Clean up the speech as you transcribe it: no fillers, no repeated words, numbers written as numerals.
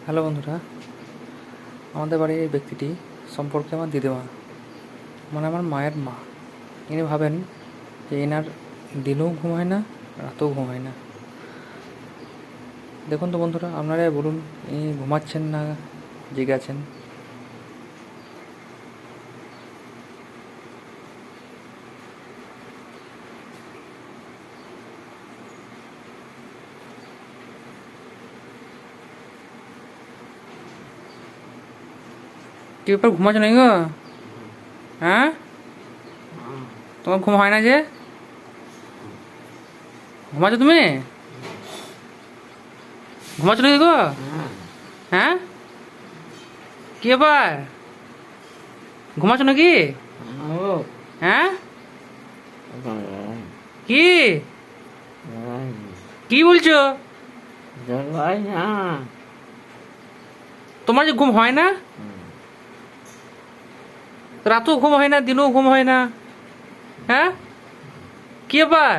Hello বন্ধুরা, আমাদের বাড়ির এই ব্যক্তিটি সম্পর্কে আমার দিদিমা, মানে আমার মায়ের মা। ইনি ভাবেন যে এনার দিনেও ঘুম হয় না, রাতেও ঘুম হয় না। দেখুন তো বন্ধুরা, আপনারাই বলুন, ইনি ঘুমাচ্ছেন না জেগে আছেন? কি ব্যাপার, ঘুমাচ্ছ নাকি গো? হ্যাঁ, তোমার ঘুম হয় না যে? ঘুমাচ্ছ তুমি? ঘুমাচ্ছ নাকি গো? হ্যাঁ, কি ব্যাপার, ঘুমাচ্ছ নাকি? হ্যাঁ, কি কি বলছো? তোমার যে ঘুম হয় না, রাতেও ঘুম হয় না, দিনেও ঘুম হয় না? হ্যাঁ, কি ব্যাপার?